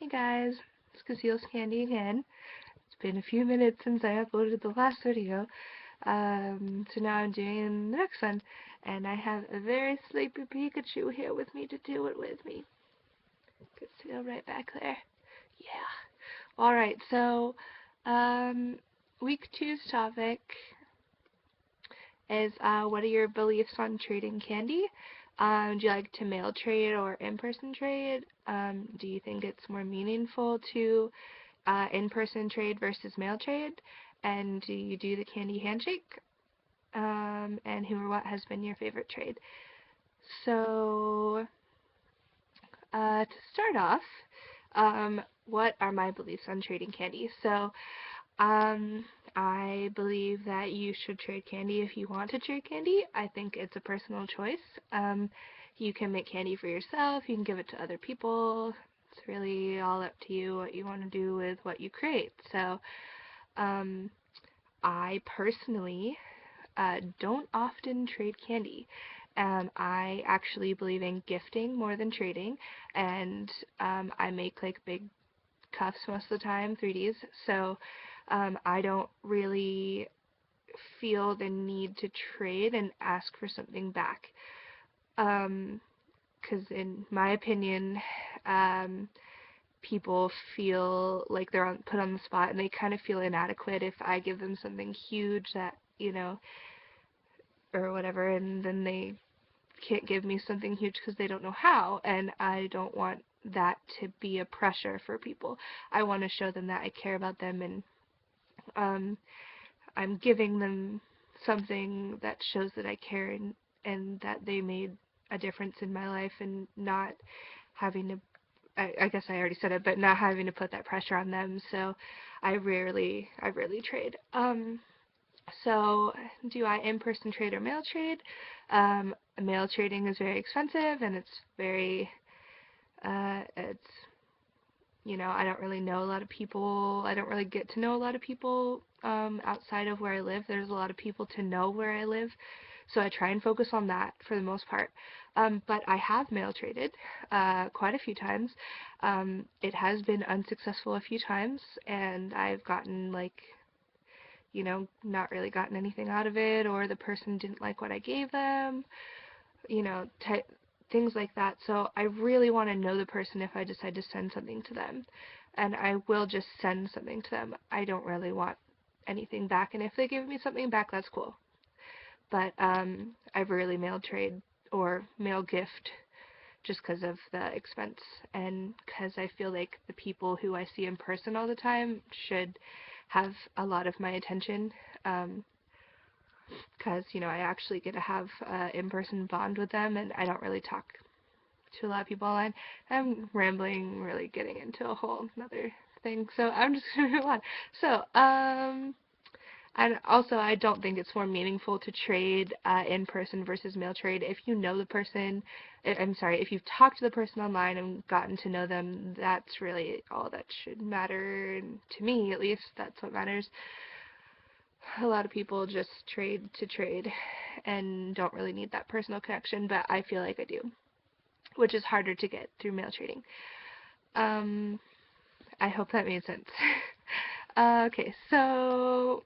Hey guys, it's Cassiel's Kandi again. It's been a few minutes since I uploaded the last video, so now I'm doing the next one, and I have a very sleepy Pikachu here with me to do it with me. Cassiel right back there. Yeah. Alright, so, week two's topic is, what are your beliefs on trading candy? Do you like to mail trade or in-person trade? Do you think it's more meaningful to in-person trade versus mail trade? And do you do the candy handshake? And who or what has been your favorite trade? So, to start off, what are my beliefs on trading candy? So, I believe that you should trade candy if you want to trade candy. I think it's a personal choice. You can make candy for yourself, you can give it to other people. It's really all up to you what you want to do with what you create. So, I personally don't often trade candy. I actually believe in gifting more than trading, and I make like big cuffs most of the time, 3Ds, so I don't really feel the need to trade and ask for something back. Because in my opinion, people feel like they're put on the spot, and they kind of feel inadequate if I give them something huge that, or whatever, and then they can't give me something huge because they don't know how, and I don't want that to be a pressure for people. I want to show them that I care about them, and I'm giving them something that shows that I care, and that they made a difference in my life, and not having to, I guess I already said it, but not having to put that pressure on them. So I rarely trade. So do I in-person trade or mail trade? Mail trading is very expensive, and it's very, I don't really know a lot of people. I don't really get to know a lot of people outside of where I live. There's a lot of people to know where I live, so I try and focus on that for the most part. But I have mail traded quite a few times. It has been unsuccessful a few times, and I've gotten not really gotten anything out of it, or the person didn't like what I gave them, things like that. So I really want to know the person if I decide to send something to them, and I will just send something to them. I don't really want anything back, and if they give me something back, that's cool. But I've rarely mail trade or mail gift just because of the expense, and because I feel like the people who I see in person all the time should have a lot of my attention, because I actually get to have an in-person bond with them, and I don't really talk to a lot of people online. I'm rambling, really getting into a whole another thing, so I'm just gonna move on. So, and also, I don't think it's more meaningful to trade in-person versus mail trade. If you know the person, if you've talked to the person online and gotten to know them, that's really all that should matter. And to me, at least, that's what matters. A lot of people just trade to trade and don't really need that personal connection, but I feel like I do, which is harder to get through mail trading. I hope that made sense. Okay, so,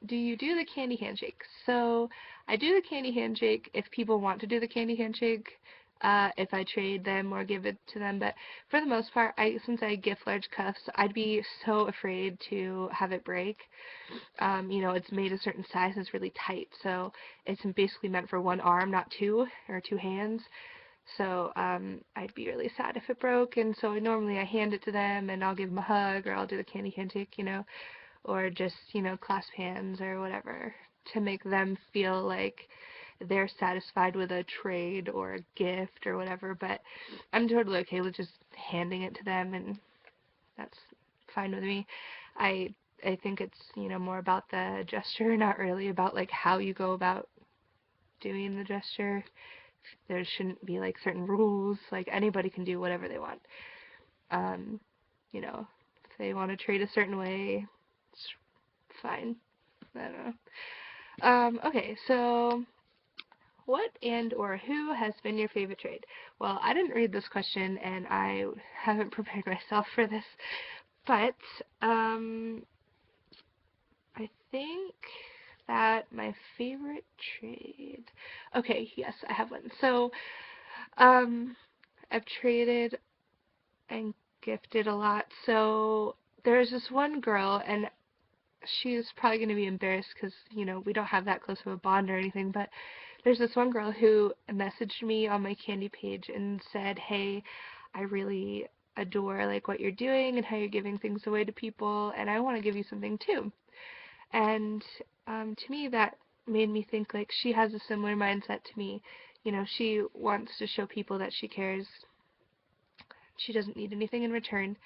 do you do the candy handshake? So I do the candy handshake if people want to do the candy handshake, if I trade them or give it to them, but for the most part, since I gift large cuffs, I'd be so afraid to have it break. It's made a certain size and it's really tight, so it's basically meant for one arm, not two, or two hands. So I'd be really sad if it broke, and so normally I hand it to them, and I'll give them a hug, or I'll do the candy handshake, or just, clasp hands or whatever, to make them feel like they're satisfied with a trade or a gift or whatever. But I'm totally okay with just handing it to them, and that's fine with me. I think it's, more about the gesture, not really about like how you go about doing the gesture. There shouldn't be like certain rules. Like, anybody can do whatever they want. If they want to trade a certain way, it's fine. I don't know. Okay, so what and or who has been your favorite trade? Well, I didn't read this question and I haven't prepared myself for this, but I think that my favorite trade. Okay, yes, I have one. So, I've traded and gifted a lot. So there's this one girl, and she's probably going to be embarrassed because, you know, we don't have that close of a bond or anything, but there's this one girl who messaged me on my Kandi page and said, hey, I really adore like what you're doing and how you're giving things away to people, and I want to give you something too. And to me, that made me think like she has a similar mindset to me. You know, she wants to show people that she cares. She doesn't need anything in return,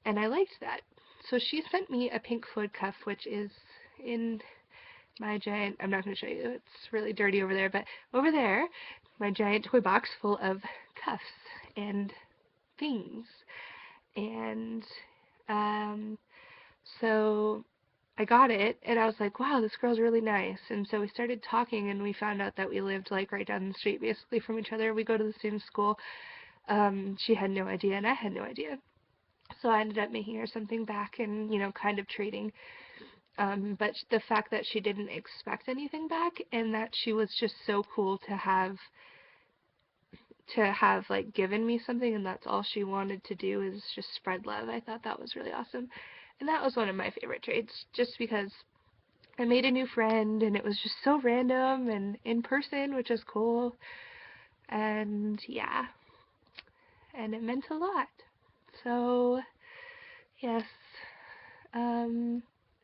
and I liked that. So she sent me a Pink Floyd cuff, which is in my giant, I'm not going to show you, it's really dirty over there, but over there, my giant toy box full of cuffs and things. And so I got it, and I was like, wow, this girl's really nice. And so we started talking, and we found out that we lived like right down the street basically from each other. We go to the same school. She had no idea, and I had no idea. So I ended up making her something back and, you know, kind of trading. But the fact that she didn't expect anything back and that she was just so cool to have like given me something, and that's all she wanted to do is just spread love. I thought that was really awesome. And that was one of my favorite trades just because I made a new friend and it was just so random and in person, which is cool. And yeah, and it meant a lot. So, yes.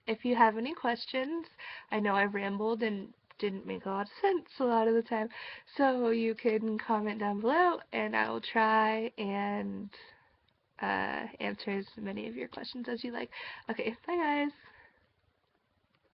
If you have any questions, I know I rambled and didn't make a lot of sense a lot of the time, so you can comment down below and I will try and answer as many of your questions as you like. Okay, bye guys!